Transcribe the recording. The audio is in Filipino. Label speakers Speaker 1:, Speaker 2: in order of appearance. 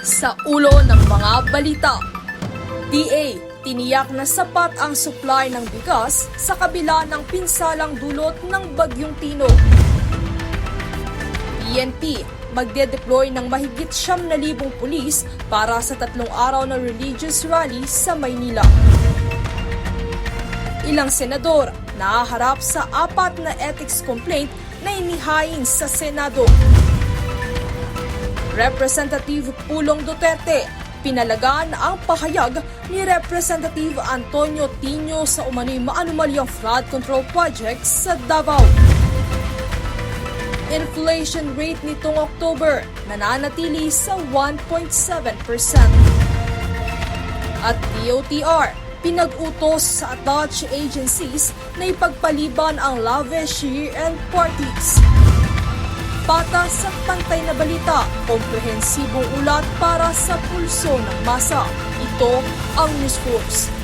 Speaker 1: Sa ulo ng mga balita, DA, tiniyak na sapat ang supply ng bigas sa kabila ng pinsalang dulot ng Bagyong Tino. PNP, magde-deploy ng mahigit 9,000 pulis para sa 3 araw na religious rally sa Maynila. Ilang senador nahaharap sa 4 na ethics complaint na inihain sa Senado. Representative Pulong Duterte, pinalagan ang pahayag ni Representative Antonio Tino sa umano'y maanumalyang flood control project sa Davao. Inflation rate nitong October nananatili sa 1.7%. At DOTR, pinag-utos sa attached agencies na ipagpaliban ang lavish year-end parties. Patas at pantay na balita, komprehensibong ulat para sa pulso ng masa. Ito ang News Force.